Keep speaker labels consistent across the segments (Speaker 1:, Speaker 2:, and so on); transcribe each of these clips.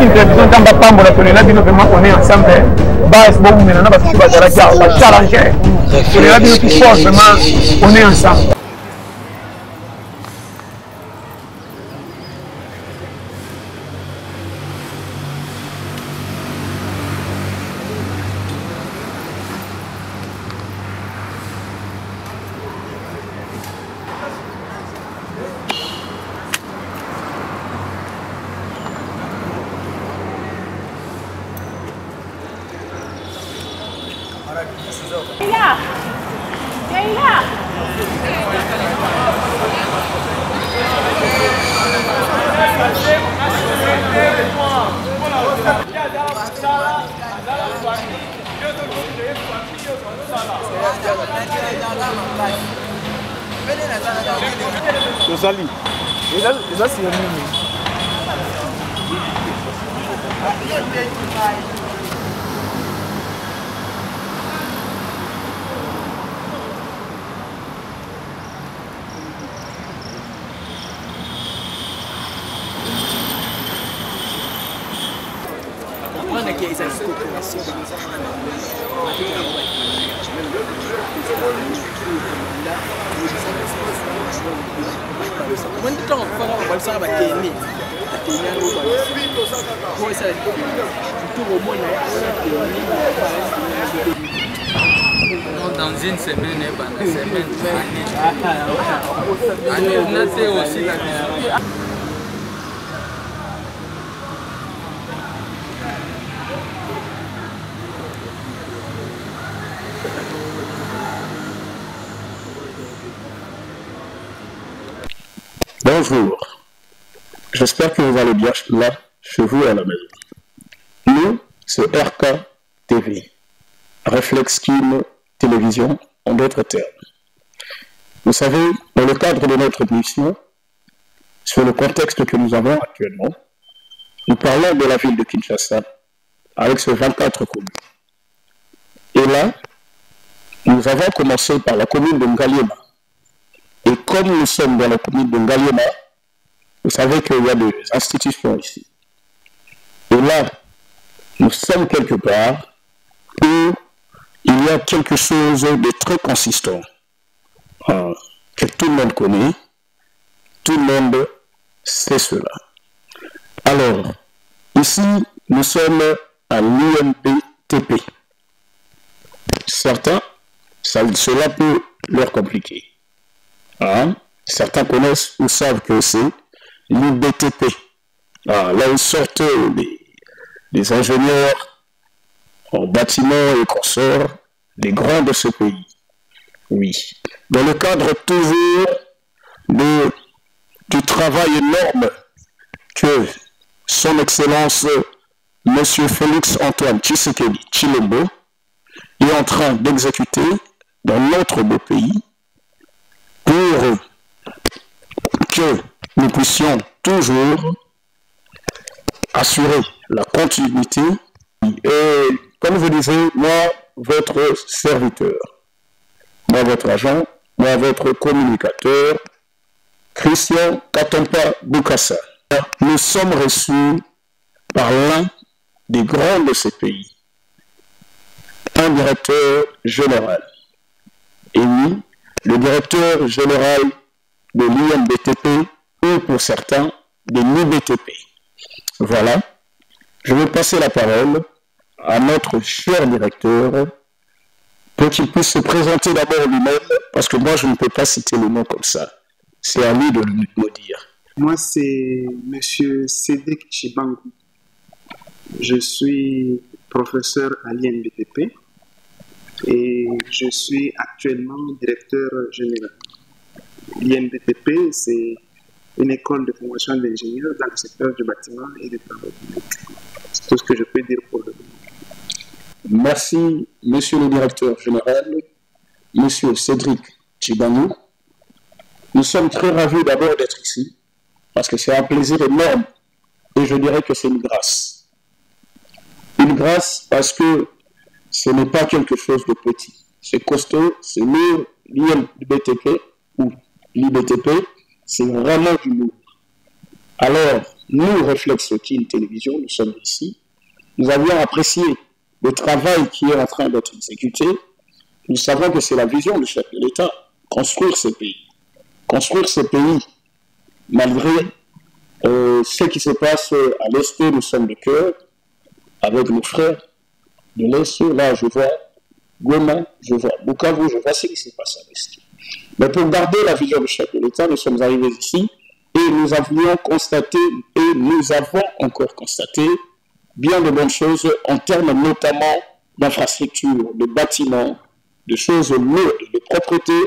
Speaker 1: une télévision dans ma pambo, on est là, on est ensemble. Base, bon, on est là, parce que tu vas challenger. On est là, on est ensemble.
Speaker 2: Dans une semaine, aussi la
Speaker 3: Bonjour, j'espère que vous allez bien là, chez vous à la maison. Nous, c'est RK TV, Réflexe Kim Télévision en d'autres termes. Vous savez, dans le cadre de notre mission, sur le contexte que nous avons actuellement, nous parlons de la ville de Kinshasa avec ses 24 communes. Et là, nous avons commencé par la commune de Ngaliema. Et comme nous sommes dans la commune de Ngaliema, vous savez qu'il y a des institutions ici. Et là, nous sommes quelque part où il y a quelque chose de très consistant, que tout le monde connaît, tout le monde sait cela. Alors, ici, nous sommes à l'INBTP. Certains, cela peut leur compliquer. Certains connaissent ou savent que c'est l'IBTP. Là où sortent les ingénieurs en bâtiment et consorts, les grands de ce pays. Oui. Dans le cadre toujours du travail énorme que son Excellence M. Félix Antoine Tshisekedi Tshilombo est en train d'exécuter dans notre beau pays pour que nous puissions toujours assurer la continuité. Et comme je disais, moi, votre serviteur, moi, votre agent, moi, votre communicateur, Christian Katompa Bukassa, nous sommes reçus par l'un des grands de ces pays, un directeur général. Et oui, le directeur général de l'INBTP ou pour certains de l'IBTP. Voilà, je vais passer la parole à notre cher directeur pour qu'il puisse se présenter d'abord lui-même, parce que moi je ne peux pas citer le nom comme ça. C'est à lui de me dire.
Speaker 4: Moi c'est M. Cédric Chibangu. Je suis professeur à l'INBTP et je suis actuellement directeur général. L'INBTP, c'est une école de formation d'ingénieurs dans le secteur du bâtiment et des travaux publics. C'est tout ce que je peux dire pour le moment.
Speaker 3: Merci, monsieur le directeur général, monsieur Cédric Chibangu. Nous sommes très ravis d'abord d'être ici, parce que c'est un plaisir énorme, et je dirais que c'est une grâce. Une grâce parce que ce n'est pas quelque chose de petit. C'est costaud, c'est lourd. l'INBTP ou l'IBTP, c'est vraiment du lourd. Alors, nous, Réflexe Kin Télévision, nous sommes ici, nous avions apprécié le travail qui est en train d'être exécuté. Nous savons que c'est la vision du chef de l'État, construire ce pays. Construire ce pays, malgré ce qui se passe à l'Est, nous sommes de cœur, avec nos frères de l'Est. Là, je vois Goma, je vois Bukavu, je vois ce qui se passe à l'Est. Mais pour garder la vision du chef de l'État, nous sommes arrivés ici et nous avions constaté, et nous avons encore constaté, bien de bonnes choses en termes notamment d'infrastructures, de bâtiments, de choses lourdes, de propreté,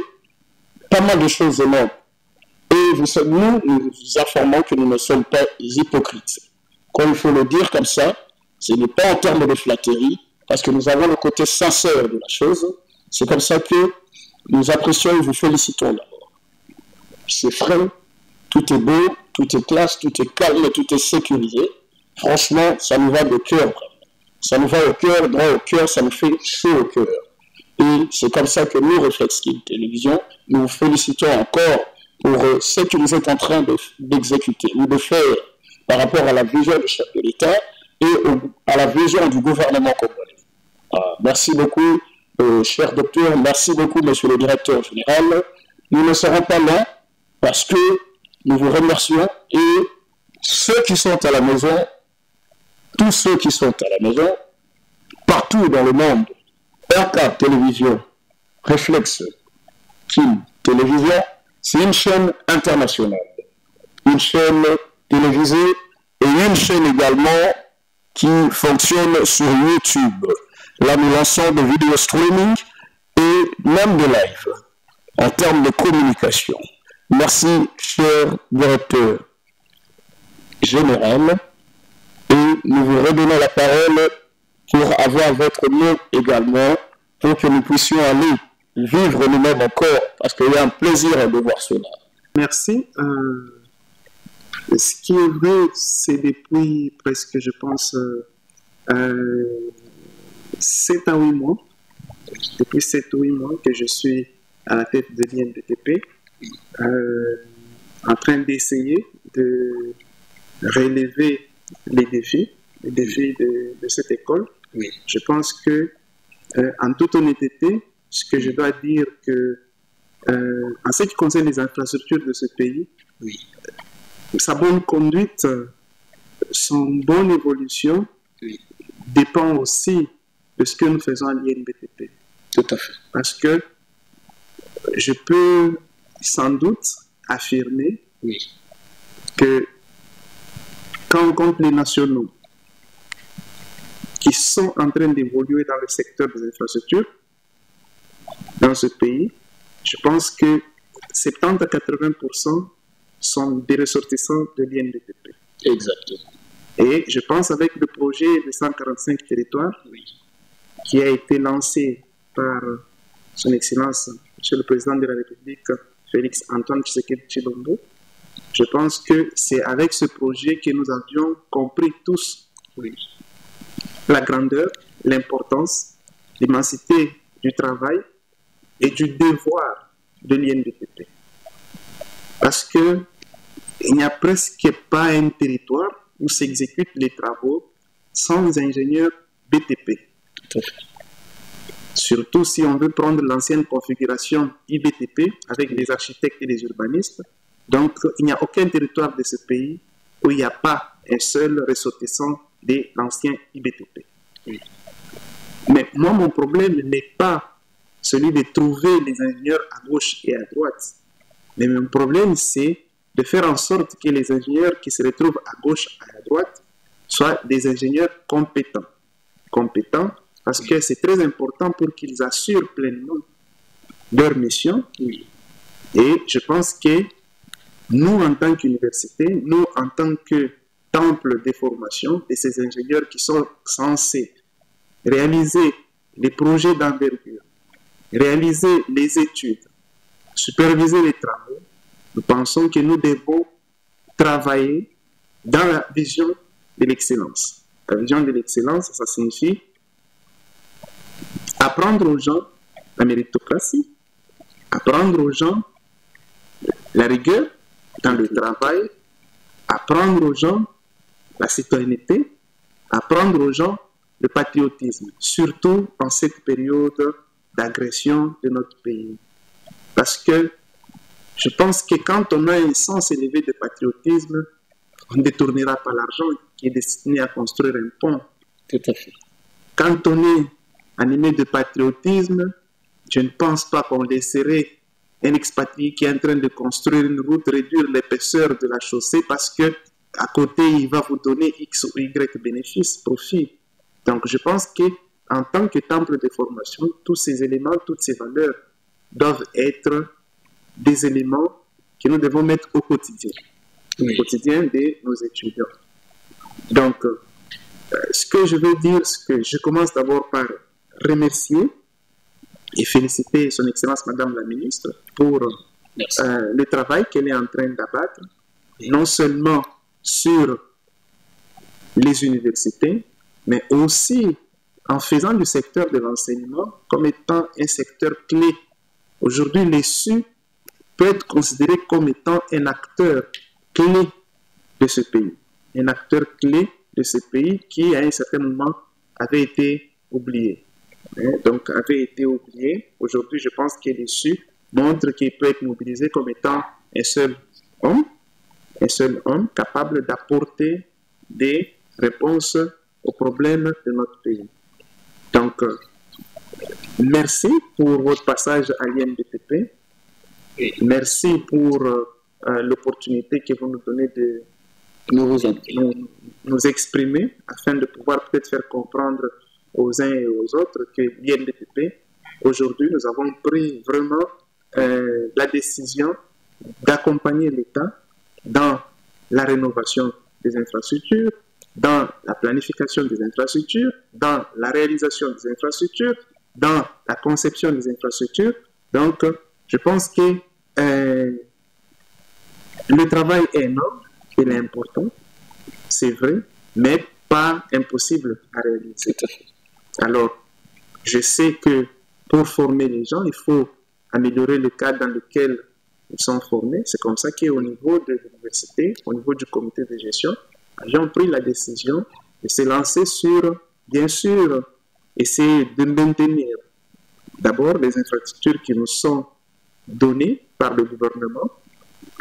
Speaker 3: pas mal de choses énormes. Et nous informons que nous ne sommes pas hypocrites. Comme il faut le dire comme ça, ce n'est pas en termes de flatterie, parce que nous avons le côté sincère de la chose. C'est comme ça que nous apprécions et vous félicitons d'abord. C'est frais, tout est beau, tout est classe, tout est calme, tout est sécurisé. Franchement, ça nous va de cœur. Ça nous va au cœur, droit au cœur, ça nous fait chaud au cœur. Et c'est comme ça que nous, Réflexe Kin Télévision, nous vous félicitons encore pour ce que vous êtes en train d'exécuter ou de faire par rapport à la vision du chef de l'État et à la vision du gouvernement congolais. Merci beaucoup, cher docteur, merci beaucoup, monsieur le directeur général. Nous ne serons pas là parce que nous vous remercions et ceux qui sont à la maison, tous ceux qui sont à la maison, partout dans le monde, RK Télévision, Réflexe Kin Télévision, c'est une chaîne internationale, une chaîne télévisée et une chaîne également qui fonctionne sur YouTube. Là, nous lançons des vidéos streaming et même de live en termes de communication. Merci, cher directeur général, et nous vous redonnons la parole pour avoir votre nom également, pour que nous puissions aller vivre nous-mêmes encore, parce qu'il y a un plaisir de voir cela.
Speaker 4: Merci. Ce qui est vrai, c'est depuis presque, je pense, 7 à 8 mois, depuis 7 ou 8 mois que je suis à la tête de l'INBTP, en train d'essayer de relever les défis de cette école. Oui. Je pense que, en toute honnêteté, ce que je dois dire que, en ce qui concerne les infrastructures de ce pays, oui, sa bonne conduite, son bonne évolution, oui, dépend aussi de ce que nous faisons à l'INBTP.
Speaker 3: Tout à fait.
Speaker 4: Parce que je peux sans doute affirmer, oui, que quand on compte les nationaux qui sont en train d'évoluer dans le secteur des infrastructures dans ce pays, je pense que 70 à 80% sont des ressortissants de l'INBTP.
Speaker 3: Exactement.
Speaker 4: Et je pense avec le projet de 145 territoires, oui, qui a été lancé par son Excellence, Monsieur le Président de la République, Félix Antoine Tshisekedi Tshilombo, je pense que c'est avec ce projet que nous avions compris tous, oui, la grandeur, l'importance, l'immensité du travail et du devoir de l'INBTP. Parce qu'il n'y a presque pas un territoire où s'exécutent les travaux sans ingénieurs BTP. Surtout si on veut prendre l'ancienne configuration IBTP avec les architectes et les urbanistes. Donc, il n'y a aucun territoire de ce pays où il n'y a pas un seul ressortissant de l'ancien IBTP. Oui. Mais moi, mon problème n'est pas celui de trouver les ingénieurs à gauche et à droite. Mais mon problème, c'est de faire en sorte que les ingénieurs qui se retrouvent à gauche et à droite soient des ingénieurs compétents. Compétents parce que c'est très important pour qu'ils assurent pleinement leur mission. Oui. Et je pense que nous, en tant qu'université, nous, en tant que temple de formation de ces ingénieurs qui sont censés réaliser les projets d'envergure, réaliser les études, superviser les travaux, nous pensons que nous devons travailler dans la vision de l'excellence. La vision de l'excellence, ça signifie apprendre aux gens la méritocratie, apprendre aux gens la rigueur dans le travail, apprendre aux gens la citoyenneté, apprendre aux gens le patriotisme, surtout en cette période d'agression de notre pays. Parce que je pense que quand on a un sens élevé de patriotisme, on ne détournera pas l'argent qui est destiné à construire un pont.
Speaker 3: Tout à fait.
Speaker 4: Quand on est animé de patriotisme, je ne pense pas qu'on laisserait un expatrié qui est en train de construire une route réduire l'épaisseur de la chaussée parce que à côté, il va vous donner X ou Y bénéfices, profit. Donc, je pense qu'en tant que temple de formation, tous ces éléments, toutes ces valeurs doivent être des éléments que nous devons mettre au quotidien, au quotidien de nos étudiants. Donc, ce que je veux dire, c'est que je commence d'abord par remercier et féliciter Son Excellence Madame la Ministre pour le travail qu'elle est en train d'abattre, non seulement sur les universités, mais aussi en faisant du secteur de l'enseignement comme étant un secteur clé. Aujourd'hui, l'ESU peut être considéré comme étant un acteur clé de ce pays. Un acteur clé de ce pays qui, à un certain moment, avait été oublié. Donc, avait été oublié. Aujourd'hui, je pense que l'ESU montre qu'il peut être mobilisé comme étant un seul homme capable d'apporter des réponses aux problèmes de notre pays. Donc, merci pour votre passage à l'INBTP. Merci pour l'opportunité que vous nous donnez de nous exprimer afin de pouvoir peut-être faire comprendre aux uns et aux autres que l'INBTP, aujourd'hui, nous avons pris vraiment la décision d'accompagner l'État dans la rénovation des infrastructures, dans la planification des infrastructures, dans la réalisation des infrastructures, dans la conception des infrastructures. Donc, je pense que le travail est énorme, il est important, c'est vrai, mais pas impossible à réaliser. Alors, je sais que pour former les gens, il faut améliorer le cadre dans lequel ils sont formés. C'est comme ça qu'au niveau de l'université, au niveau du comité de gestion, nous avons pris la décision de se lancer sur, bien sûr, essayer de maintenir d'abord les infrastructures qui nous sont données par le gouvernement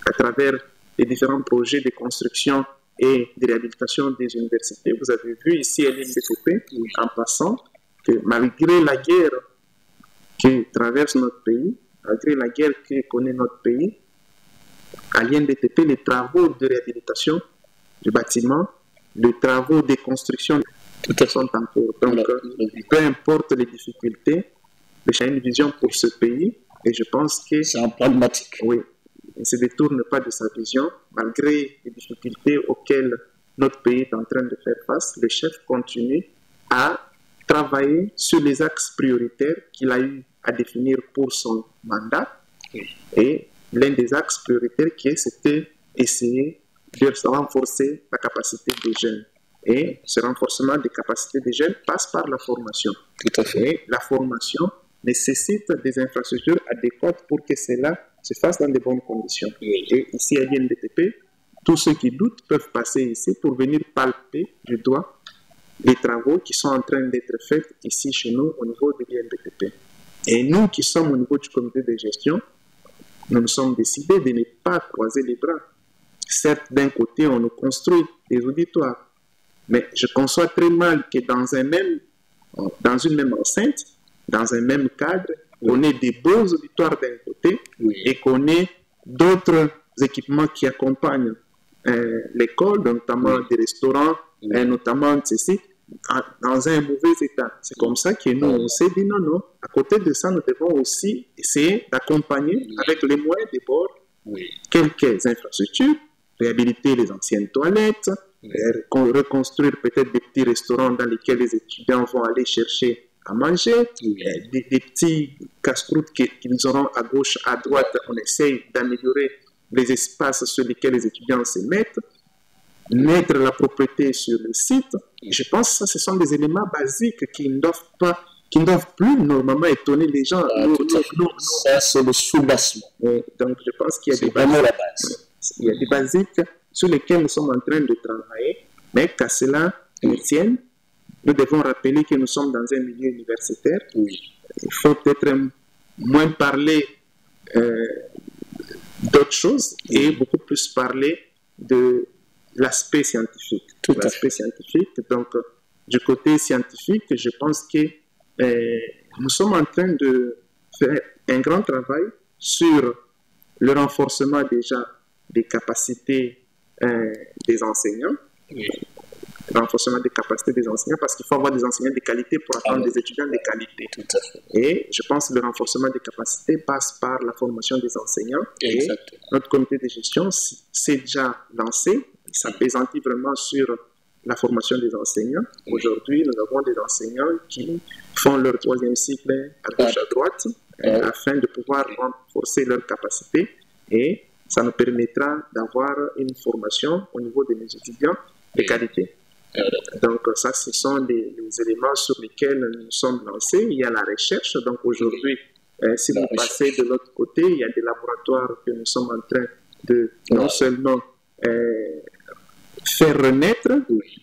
Speaker 4: à travers les différents projets de construction et de réhabilitation des universités. Vous avez vu ici à l'INBTP, en passant, que malgré la guerre qui traverse notre pays, malgré la guerre que connaît notre pays, à l'INBTP, les travaux de réhabilitation du bâtiment, les travaux de construction, tout sont en cours. Donc, peu importe les difficultés, j'ai une vision pour ce pays et je pense que...
Speaker 3: C'est un pragmatique.
Speaker 4: Oui, il ne se détourne pas de sa vision, malgré les difficultés auxquelles notre pays est en train de faire face. Le chef continue à travailler sur les axes prioritaires qu'il a eu à définir pour son mandat. Et l'un des axes prioritaires c'était essayer de renforcer la capacité des jeunes. Et ce renforcement des capacités des jeunes passe par la formation.
Speaker 3: Tout à fait.
Speaker 4: Et la formation nécessite des infrastructures adéquates pour que cela se fasse dans de bonnes conditions. Et ici à l'INBTP, tous ceux qui doutent peuvent passer ici pour venir palper du doigt les travaux qui sont en train d'être faits ici chez nous au niveau de l'INBTP. Et nous qui sommes au niveau du comité de gestion, nous nous sommes décidés de ne pas croiser les bras. Certes, d'un côté, on nous construit des auditoires, mais je conçois très mal que dans une même enceinte, dans un même cadre, on ait des beaux auditoires d'un côté et qu'on ait d'autres équipements qui accompagnent l'école, notamment des restaurants, notamment ceci, dans un mauvais état. C'est comme ça que nous, on s'est dit non. À côté de ça, nous devons aussi essayer d'accompagner avec les moyens des bords quelques infrastructures, réhabiliter les anciennes toilettes, reconstruire peut-être des petits restaurants dans lesquels les étudiants vont aller chercher à manger, des petits casse-croûtes qu'ils auront à gauche, à droite. On essaye d'améliorer les espaces sur lesquels les étudiants se mettent, mettre la propriété sur le site. Je pense que ça, ce sont des éléments basiques qui ne doivent plus normalement étonner les gens.
Speaker 3: Ça, c'est le sous-bassement.
Speaker 4: Donc, je pense qu'il y a des basiques sur lesquels nous sommes en train de travailler Mais qu'à cela ne tienne, nous devons rappeler que nous sommes dans un milieu universitaire. Il faut peut-être moins parler d'autres choses et beaucoup plus parler de l'aspect scientifique. Donc, du côté scientifique, je pense que nous sommes en train de faire un grand travail sur le renforcement déjà des capacités des enseignants. Renforcement des capacités des enseignants, parce qu'il faut avoir des enseignants de qualité pour attendre des étudiants de qualité. Et je pense que le renforcement des capacités passe par la formation des enseignants. Et notre comité de gestion s'est déjà lancé. Il s'apaisantit vraiment sur la formation des enseignants. Aujourd'hui, nous avons des enseignants qui font leur 3e cycle à gauche, à droite, afin de pouvoir renforcer leurs capacités. Et ça nous permettra d'avoir une formation au niveau de nos étudiants de qualité. Donc ça, ce sont les éléments sur lesquels nous sommes lancés. Il y a la recherche. Donc aujourd'hui, si vous passez de l'autre côté, il y a des laboratoires que nous sommes en train de non seulement faire renaître,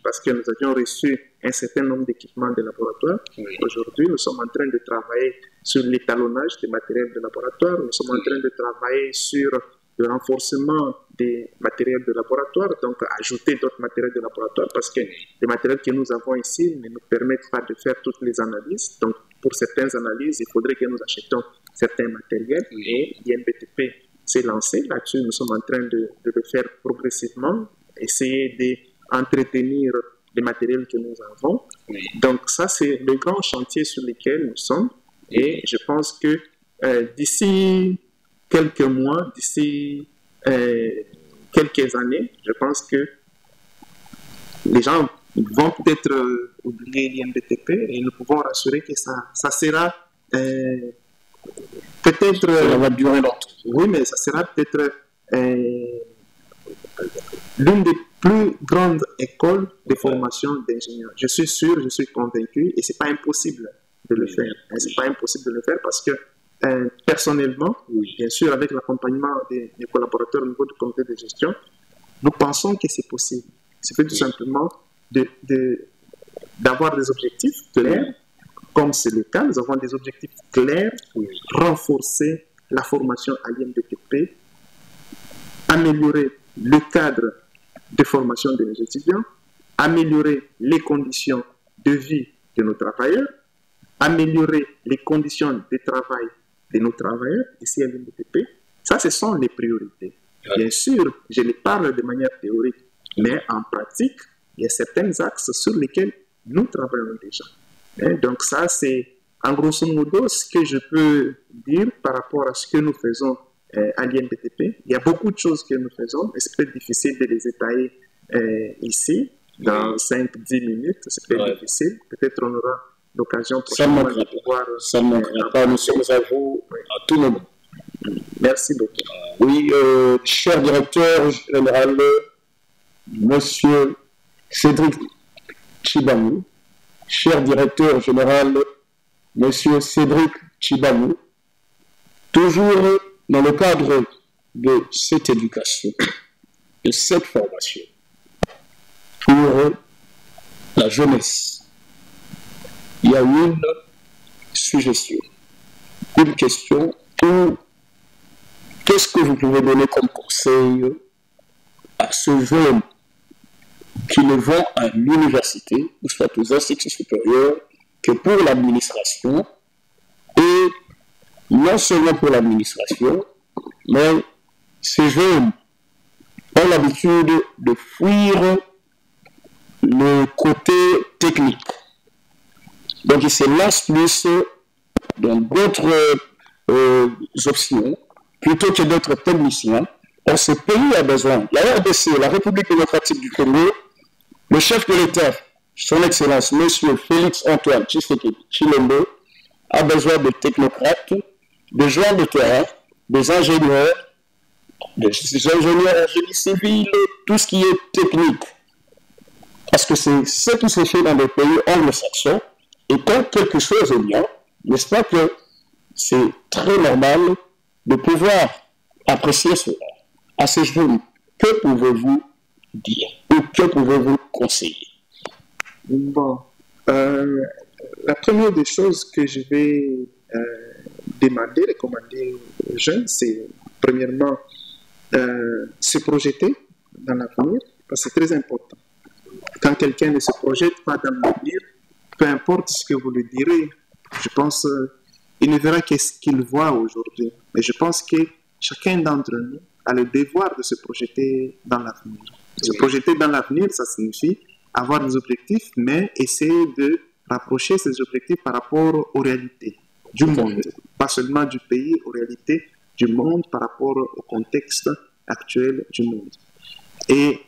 Speaker 4: parce que nous avions reçu un certain nombre d'équipements de laboratoire. Aujourd'hui, nous sommes en train de travailler sur l'étalonnage des matériels de laboratoire. Nous sommes en train de travailler sur le renforcement des matériels de laboratoire, donc ajouter d'autres matériels de laboratoire, parce que les matériels que nous avons ici ne nous permettent pas de faire toutes les analyses. Donc, pour certaines analyses, il faudrait que nous achetions certains matériels, et l'INBTP s'est lancé là-dessus. Nous sommes en train de le faire progressivement, essayer d'entretenir les matériels que nous avons. Donc, ça, c'est le grand chantier sur lequel nous sommes, et je pense que d'ici quelques mois, d'ici quelques années, je pense que les gens vont peut-être oublier l'INBTP et nous pouvons rassurer que ça sera peut-être...
Speaker 3: Ça va durer longtemps.
Speaker 4: Oui, mais ça sera peut-être l'une des plus grandes écoles de formation d'ingénieurs. Je suis sûr, je suis convaincu, et ce n'est pas impossible de le faire. Ce n'est pas impossible de le faire parce que personnellement, bien sûr, avec l'accompagnement des collaborateurs au niveau du comité de gestion, nous pensons que c'est possible. C'est tout simplement d'avoir des objectifs clairs, comme c'est le cas. Nous avons des objectifs clairs, renforcer la formation à l'INBTP, améliorer le cadre de formation de nos étudiants, améliorer les conditions de vie de nos travailleurs, améliorer les conditions de travail de nos travailleurs ici à l'INBTP. Ça, ce sont les priorités. Bien sûr, je les parle de manière théorique, mais en pratique, il y a certains axes sur lesquels nous travaillons déjà. Et donc ça, c'est en grosso modo ce que je peux dire par rapport à ce que nous faisons à l'INBTP. Il y a beaucoup de choses que nous faisons, mais c'est peut-être difficile de les étaler ici, dans 5-10 minutes. C'est peut-être difficile. Peut-être on aura l'occasion prochainement de pouvoir...
Speaker 3: Ça ne manquera pas. Nous sommes à vous à tout moment.
Speaker 4: Merci beaucoup.
Speaker 3: Oui, cher directeur général, Monsieur Cédric Tshibamou, cher directeur général, Monsieur Cédric Tshibamou, toujours dans le cadre de cette éducation, de cette formation pour la jeunesse, il y a une suggestion, une question où qu'est-ce que vous pouvez donner comme conseil à ceux jeunes qui ne vont à l'université ou soit aux instituts supérieurs que pour l'administration, et non seulement pour l'administration, mais ces jeunes ont l'habitude de fuir le côté technique. Donc ils se lancent plus dans d'autres options plutôt que d'être techniciens. Or, ce pays a besoin. La RDC, la République démocratique du Congo, le chef de l'État, son Excellence, M. Félix Antoine Tshisekedi Tshilombo, a besoin de technocrates, de gens de terrain, des ingénieurs en génie civil, tout ce qui est technique. Parce que c'est ce qui se fait dans les pays anglo-saxons. Et quand quelque chose est bien, n'est-ce pas que c'est très normal de pouvoir apprécier cela. À ces jeunes, que pouvez-vous dire ou que pouvez-vous conseiller?
Speaker 4: Bon, la première des choses que je vais recommander aux jeunes, c'est premièrement se projeter dans l'avenir, parce que c'est très important. Quand quelqu'un ne se projette pas dans l'avenir, peu importe ce que vous lui direz, je pense il ne verra que ce qu'il voit aujourd'hui. Mais je pense que chacun d'entre nous a le devoir de se projeter dans l'avenir. Se projeter dans l'avenir, ça signifie avoir des objectifs, mais essayer de rapprocher ces objectifs par rapport aux réalités du monde. Pas seulement du pays, aux réalités du monde par rapport au contexte actuel du monde. Et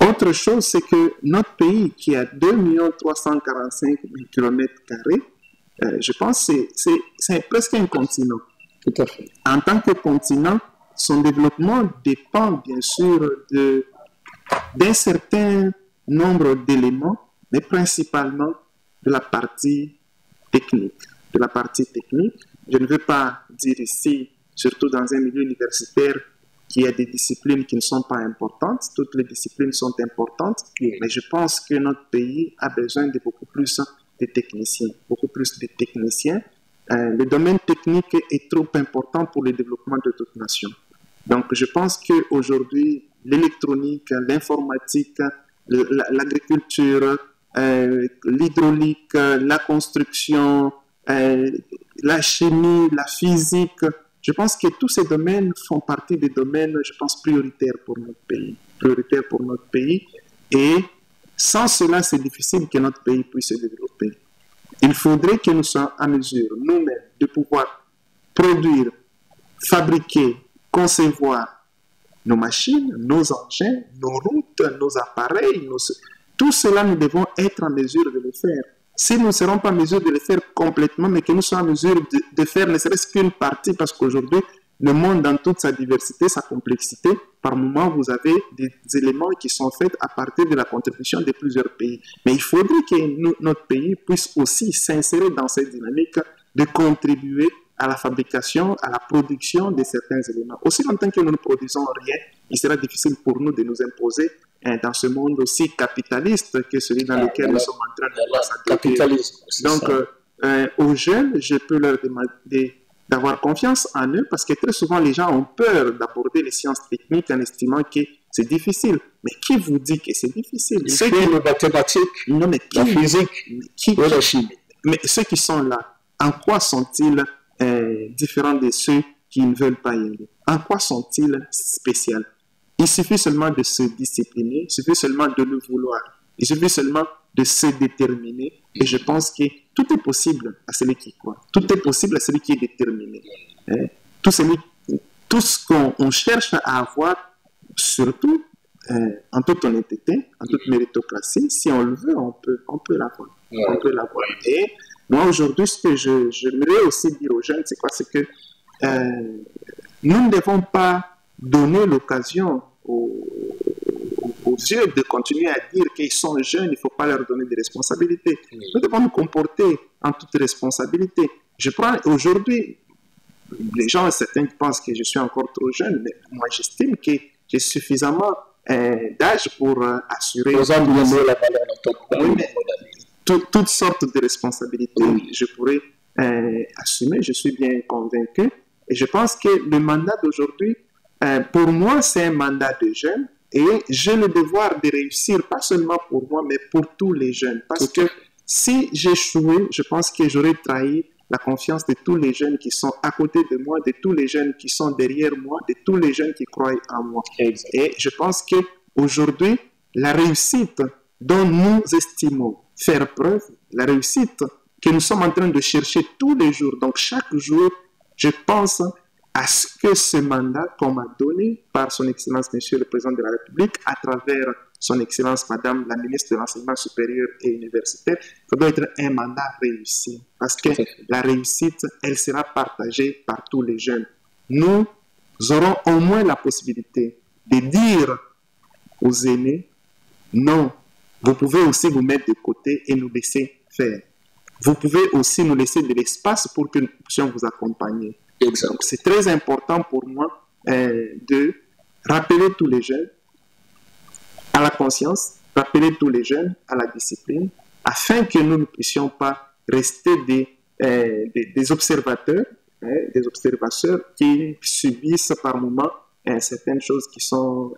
Speaker 4: autre chose, c'est que notre pays, qui a 2 345 000 km², je pense que c'est presque un continent.
Speaker 3: Tout à fait.
Speaker 4: En tant que continent, son développement dépend bien sûr d'un certain nombre d'éléments, mais principalement de la partie technique. De la partie technique, je ne veux pas dire ici, surtout dans un milieu universitaire, qu'il y a des disciplines qui ne sont pas importantes. Toutes les disciplines sont importantes, mais je pense que notre pays a besoin de beaucoup plus de techniciens. Beaucoup plus de techniciens. Le domaine technique est trop important pour le développement de toute nation. Donc, je pense qu'aujourd'hui, l'électronique, l'informatique, l'agriculture, l'hydraulique, la construction, la chimie, la physique, je pense que tous ces domaines font partie des domaines, je pense, prioritaires pour notre pays. Prioritaires pour notre pays. Et sans cela, c'est difficile que notre pays puisse se développer. Il faudrait que nous soyons en mesure, nous-mêmes, de pouvoir produire, fabriquer, concevoir nos machines, nos engins, nos routes, nos appareils. Tout cela, nous devons être en mesure de le faire. Si nous ne serons pas en mesure de le faire complètement, mais que nous soyons en mesure de faire ne serait-ce qu'une partie, parce qu'aujourd'hui, le monde dans toute sa diversité, sa complexité, par moment, vous avez des éléments qui sont faits à partir de la contribution de plusieurs pays. Mais il faudrait que notre pays puisse aussi s'insérer dans cette dynamique de contribuer à la fabrication, à la production de certains éléments. Aussi longtemps que nous ne produisons rien, il sera difficile pour nous de nous imposer dans ce monde aussi capitaliste que celui dans lequel nous sommes en train de
Speaker 3: capitalisme.
Speaker 4: Donc, aux jeunes, je peux leur demander d'avoir confiance en eux, parce que très souvent, les gens ont peur d'aborder les sciences techniques en estimant que c'est difficile. Mais qui vous dit que c'est difficile?
Speaker 3: Ceux qui les mathématiques,
Speaker 4: non, mais
Speaker 3: la physique, la chimie.
Speaker 4: Mais ceux qui sont là, en quoi sont-ils différents de ceux qui ne veulent pas y aller? En quoi sont-ils spéciaux? Il suffit seulement de se discipliner, il suffit seulement de le vouloir, il suffit seulement de se déterminer. Et je pense que tout est possible à celui qui croit. Tout est possible à celui qui est déterminé. Tout ce qu'on cherche à avoir, surtout en toute honnêteté, en toute méritocratie, si on le veut, on peut l'avoir. On peut l'avoir. Et moi, aujourd'hui, ce que j'aimerais aussi dire aux jeunes, c'est quoi? C'est que nous ne devons pas donner l'occasion aux yeux de continuer à dire qu'ils sont jeunes, il ne faut pas leur donner des responsabilités. Nous devons nous comporter en toute responsabilité. Je prends aujourd'hui, les gens, certains pensent que je suis encore trop jeune, mais moi j'estime que j'ai suffisamment d'âge pour assurer toutes sortes de responsabilités. Je pourrais assumer, je suis bien convaincu. Et je pense que le mandat d'aujourd'hui, pour moi, c'est un mandat de jeunes. Et j'ai le devoir de réussir, pas seulement pour moi, mais pour tous les jeunes. Parce que si j'échouais, je pense que j'aurais trahi la confiance de tous les jeunes qui sont à côté de moi, de tous les jeunes qui sont derrière moi, de tous les jeunes qui croient en moi. Et je pense qu'aujourd'hui, la réussite dont nous estimons faire preuve, la réussite que nous sommes en train de chercher tous les jours, donc chaque jour, je pense à ce que ce mandat qu'on m'a donné par son Excellence, Monsieur le Président de la République, à travers son Excellence, Madame la Ministre de l'Enseignement supérieur et universitaire, ça doit être un mandat réussi. Parce que la réussite, elle sera partagée par tous les jeunes. Nous aurons au moins la possibilité de dire aux aînés, non, vous pouvez aussi vous mettre de côté et nous laisser faire. Vous pouvez aussi nous laisser de l'espace pour que nous puissions vous accompagner. Donc, c'est très important pour moi de rappeler tous les jeunes à la conscience, rappeler tous les jeunes à la discipline, afin que nous ne puissions pas rester des observateurs, des observateurs qui subissent par moments certaines choses qui sont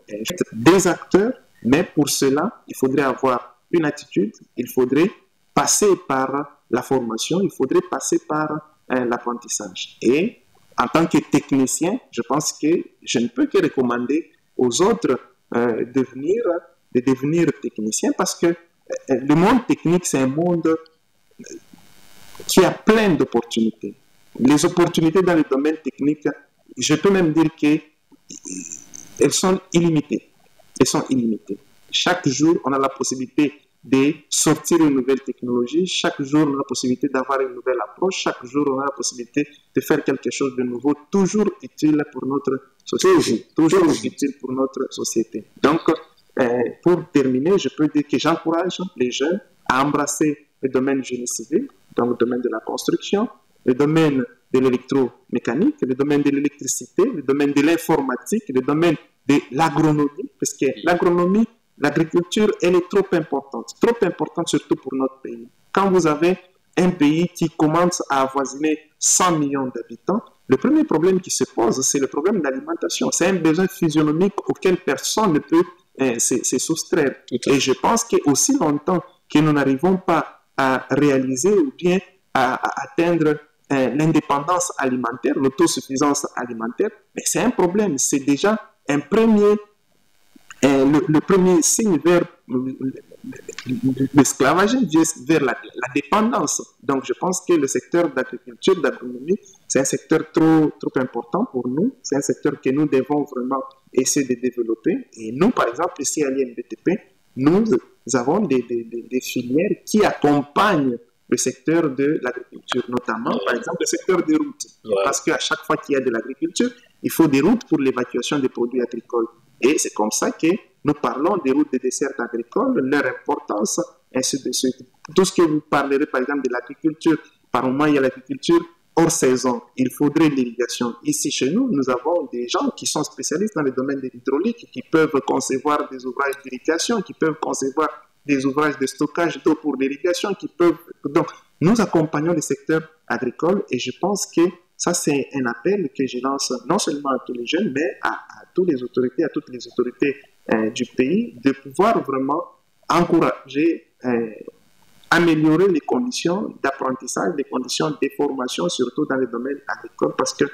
Speaker 4: des acteurs, mais pour cela, il faudrait avoir une attitude, il faudrait passer par la formation, il faudrait passer par l'apprentissage. Et en tant que technicien, je pense que je ne peux que recommander aux autres de devenir technicien, parce que le monde technique, c'est un monde qui a plein d'opportunités. Les opportunités dans le domaine technique, je peux même dire qu'elles sont illimitées. Elles sont illimitées. Chaque jour, on a la possibilité de sortir une nouvelle technologie. Chaque jour, on a la possibilité d'avoir une nouvelle approche. Chaque jour, on a la possibilité de faire quelque chose de nouveau, toujours utile pour notre société. Toujours utile pour notre société. Donc, pour terminer, je peux dire que j'encourage les jeunes à embrasser le domaine génie civil, donc le domaine de la construction, le domaine de l'électromécanique, le domaine de l'électricité, le domaine de l'informatique, le domaine de l'agronomie, parce que l'agronomie, l'agriculture, elle est trop importante surtout pour notre pays. Quand vous avez un pays qui commence à avoisiner 100 millions d'habitants, le premier problème qui se pose, c'est le problème d'alimentation. C'est un besoin physionomique auquel personne ne peut se soustraire. Et je pense qu'aussi longtemps que nous n'arrivons pas à réaliser ou bien à atteindre l'indépendance alimentaire, l'autosuffisance alimentaire, mais c'est un problème. C'est déjà un premier, le premier signe vers l'esclavage, vers la dépendance. Donc je pense que le secteur d'agriculture, d'agronomie, c'est un secteur trop important pour nous. C'est un secteur que nous devons vraiment essayer de développer. Et nous, par exemple, ici à l'INBTP, nous avons des filières qui accompagnent le secteur de l'agriculture, notamment, par exemple, le secteur des routes. Parce qu'à chaque fois qu'il y a de l'agriculture, il faut des routes pour l'évacuation des produits agricoles. Et c'est comme ça que nous parlons des routes de dessert agricoles, leur importance, ainsi de suite. Tout ce que vous parlerez, par exemple, de l'agriculture, par moment, il y a l'agriculture hors saison. Il faudrait l'irrigation. Ici, chez nous, nous avons des gens qui sont spécialistes dans le domaine de l'hydraulique, qui peuvent concevoir des ouvrages d'irrigation, qui peuvent concevoir des ouvrages de stockage d'eau pour l'irrigation, qui peuvent... Donc, nous accompagnons le secteur agricole et je pense que ça, c'est un appel que je lance non seulement à tous les jeunes, mais à toutes les autorités, à toutes les autorités du pays, de pouvoir vraiment encourager, améliorer les conditions d'apprentissage, les conditions de formation, surtout dans le domaine agricole, parce que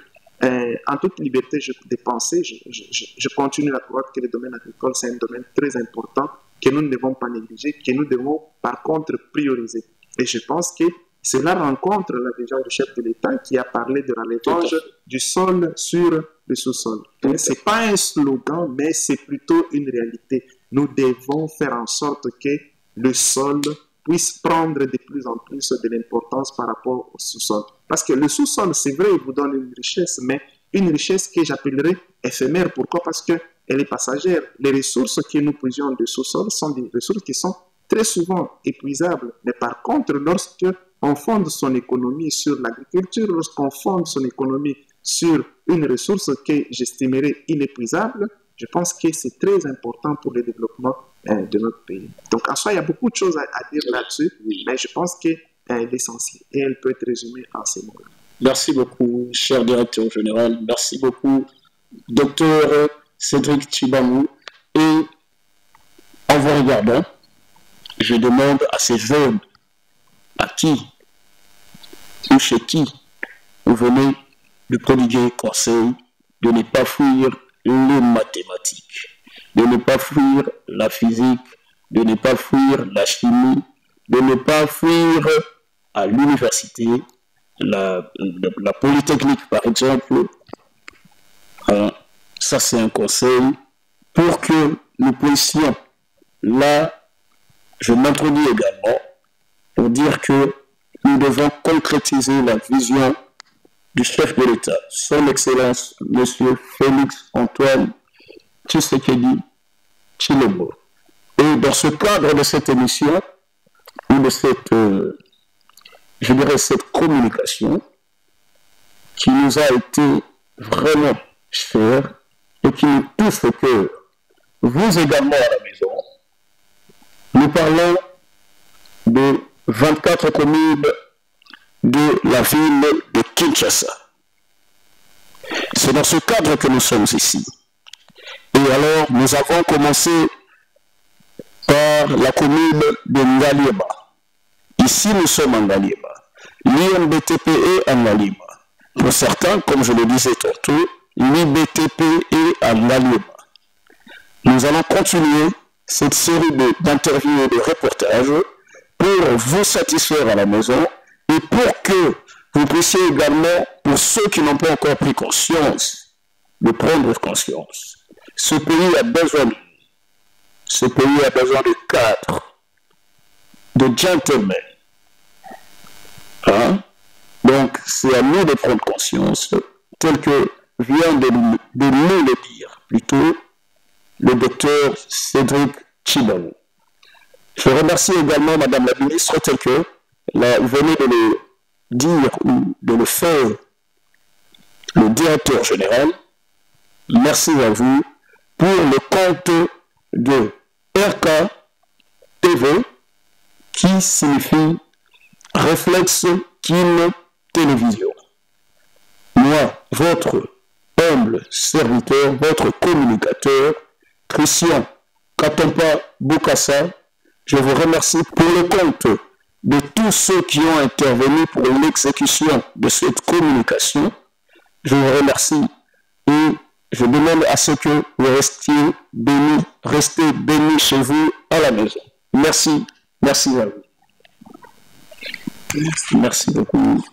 Speaker 4: en toute liberté de penser, je continue à croire que le domaine agricole, c'est un domaine très important que nous ne devons pas négliger, que nous devons par contre prioriser. Et je pense que cela rencontre la vision du chef de l'État qui a parlé de l'élevage du sol sur le sous-sol. Ce n'est pas un slogan, mais c'est plutôt une réalité. Nous devons faire en sorte que le sol puisse prendre de plus en plus de l'importance par rapport au sous-sol. Parce que le sous-sol, c'est vrai, il vous donne une richesse, mais une richesse que j'appellerais éphémère. Pourquoi? Parce qu'elle est passagère. Les ressources que nous puissions du sous-sol sont des ressources qui sont très souvent épuisables. Mais par contre, lorsque on fonde son économie sur l'agriculture, lorsqu'on fonde son économie sur une ressource que j'estimerais inépuisable, je pense que c'est très important pour le développement de notre pays. Donc, en soi, il y a beaucoup de choses à dire là-dessus, mais je pense que l'essentiel, et elle peut être résumée en ces mots-là.
Speaker 3: Merci beaucoup, cher directeur général. Merci beaucoup, docteur Cédric Tshibamou. Et en vous regardant, je demande à ces jeunes à qui ou chez qui vous venez de prodiguer conseil de ne pas fuir les mathématiques, de ne pas fuir la physique, de ne pas fuir la chimie, de ne pas fuir à l'université, la Polytechnique par exemple. Ça c'est un conseil pour que nous puissions, là je m'introduis également pour dire que nous devons concrétiser la vision du chef de l'État, son Excellence, M. Félix Antoine Tshisekedi Tshilombo. Et dans ce cadre de cette émission, ou de cette, je dirais, cette communication, qui nous a été vraiment chère et qui nous touche au cœur, vous également à la maison, Nous parlons de 24 communes de la ville de Kinshasa. C'est dans ce cadre que nous sommes ici. Et alors, nous avons commencé par la commune de Ngalieba. Ici, nous sommes en Ngalieba. L'INBTP est en Ngalieba. Pour certains, comme je le disais tantôt, l'IBTP est en Ngalieba. Nous allons continuer cette série d'interviews et de reportages pour vous satisfaire à la maison et pour que vous puissiez également, pour ceux qui n'ont pas encore pris conscience, de prendre conscience. Ce pays a besoin de nous. Ce pays a besoin de cadres, de gentlemen. Hein? Donc, c'est à nous de prendre conscience, tel que vient de nous le dire, plutôt, le docteur Cédric Tshibangou. Je remercie également Madame la ministre, tel que venait de le dire ou de le faire le directeur général. Merci à vous pour le compte de RK TV, qui signifie Réflexe Kin Télévision. Moi, votre humble serviteur, votre communicateur, Christian Katompa Bukassa, je vous remercie pour le compte de tous ceux qui ont intervenu pour l'exécution de cette communication. Je vous remercie et je demande à ce que vous restez bénis chez vous à la maison. Merci, merci à vous. Merci beaucoup.